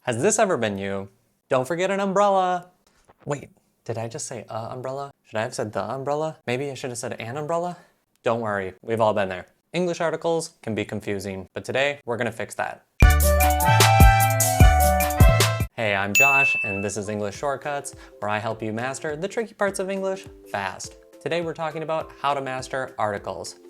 Has this ever been you? Don't forget an umbrella. Wait, did I just say a umbrella? Should I have said the umbrella? Maybe I should have said an umbrella? Don't worry, we've all been there. English articles can be confusing, but today we're gonna fix that. Hey, I'm Josh, and this is English Shortcuts, where I help you master the tricky parts of English fast. Today we're talking about how to master articles.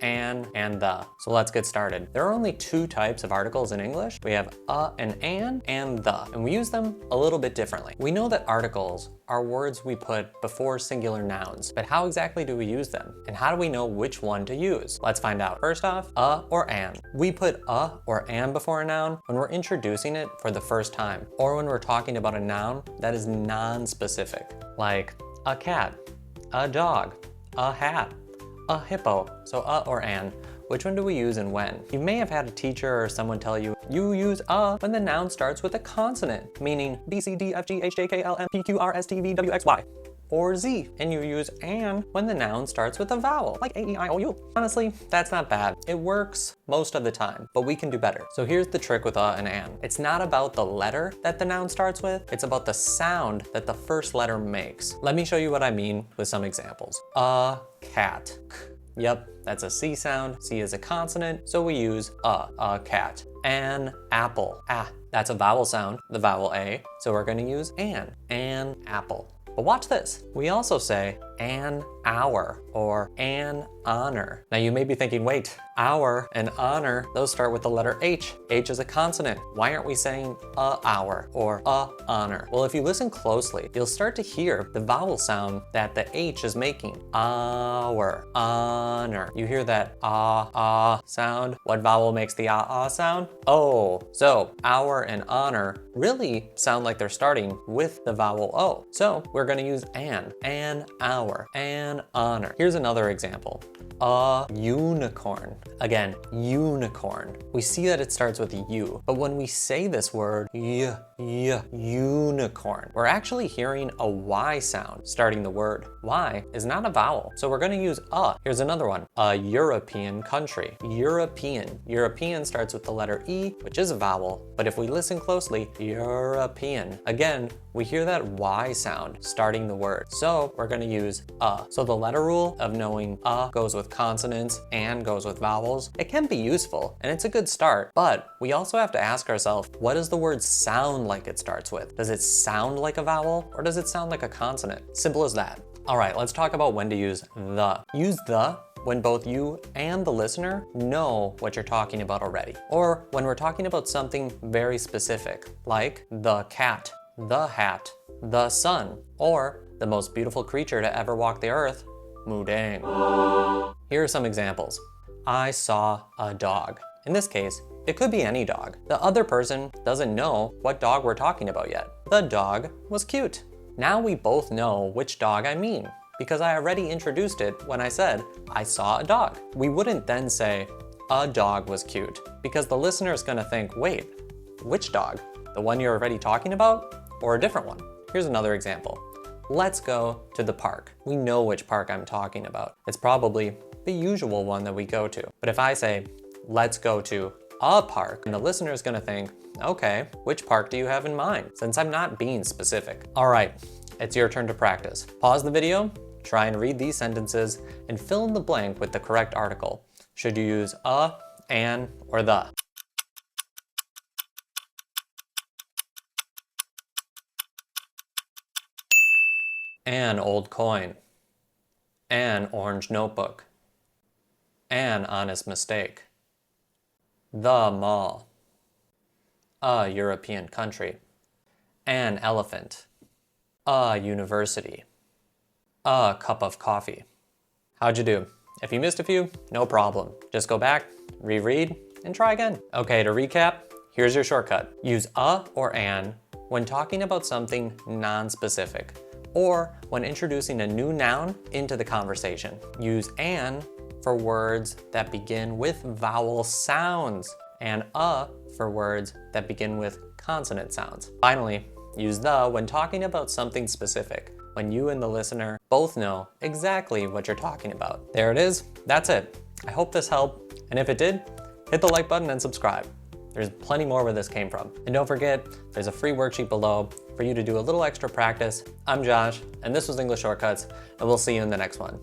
An, and the. So let's get started. There are only two types of articles in English. We have and the, and we use them a little bit differently. We know that articles are words we put before singular nouns, but how exactly do we use them? And how do we know which one to use? Let's find out. First off, or an. We put or an before a noun when we're introducing it for the first time, or when we're talking about a noun that is non-specific, like a cat, a dog, a hat, a hippo. So or an. Which one do we use and when? You may have had a teacher or someone tell you, you use when the noun starts with a consonant, meaning B, C, D, F, G, H, J, K, L, M, P, Q, R, S, T, V, W, X, Y. Or Z, and you use an when the noun starts with a vowel, like A, E, I, O, U. Honestly, that's not bad. It works most of the time, but we can do better. So here's the trick with and an. It's not about the letter that the noun starts with, it's about the sound that the first letter makes. Let me show you what I mean with some examples. A cat. Yep, that's a C sound. C is a consonant, so we use a cat. An apple. That's a vowel sound, the vowel A, so we're gonna use an apple. But watch this. We also say an hour or an honor. Now you may be thinking, wait, hour and honor, those start with the letter H. H is a consonant. Why aren't we saying a hour or a honor? Well, if you listen closely, you'll start to hear the vowel sound that the H is making. Hour, honor. You hear that sound? What vowel makes the sound? O. So hour and honor really sound like they're starting with the vowel O. So we're gonna use an hour, an honor. Here's another example. A unicorn. Again, unicorn. We see that it starts with a U, but when we say this word, unicorn, we're actually hearing a Y sound starting the word. Y is not a vowel, so we're gonna use a. Here's another one. A European country. European. European starts with the letter E, which is a vowel, but if we listen closely, European. Again, we hear that Y sound starting the word, so we're gonna use a. So the letter rule of knowing a goes with consonants and goes with vowels, it can be useful, and it's a good start, but we also have to ask ourselves, what does the word sound like it starts with? Does it sound like a vowel, or does it sound like a consonant? Simple as that. All right, let's talk about when to use the. Use the when both you and the listener know what you're talking about already, or when we're talking about something very specific, like the cat, the hat, the sun, or the most beautiful creature to ever walk the earth, Mudang. Here are some examples. I saw a dog. In this case, it could be any dog. The other person doesn't know what dog we're talking about yet. The dog was cute. Now we both know which dog I mean, because I already introduced it when I said, I saw a dog. We wouldn't then say, a dog was cute, because the listener is gonna think, wait, which dog? The one you're already talking about, or a different one? Here's another example. Let's go to the park. We know which park I'm talking about. It's probably the usual one that we go to. But if I say, let's go to a park, and the listener is gonna think, okay, which park do you have in mind? Since I'm not being specific. All right, it's your turn to practice. Pause the video, try and read these sentences, and fill in the blank with the correct article. Should you use a, an, or the? An old coin. An orange notebook. An honest mistake. The mall. A European country. An elephant. A university. A cup of coffee. How'd you do? If you missed a few, no problem. Just go back, reread, and try again. Okay, to recap, here's your shortcut. Use a or an when talking about something non-specific, or when introducing a new noun into the conversation. Use an for words that begin with vowel sounds, and a for words that begin with consonant sounds. Finally, use the when talking about something specific, when you and the listener both know exactly what you're talking about. There it is, that's it. I hope this helped, and if it did, hit the like button and subscribe. There's plenty more where this came from. And don't forget, there's a free worksheet below for you to do a little extra practice. I'm Josh, and this was English Shortcuts, and we'll see you in the next one.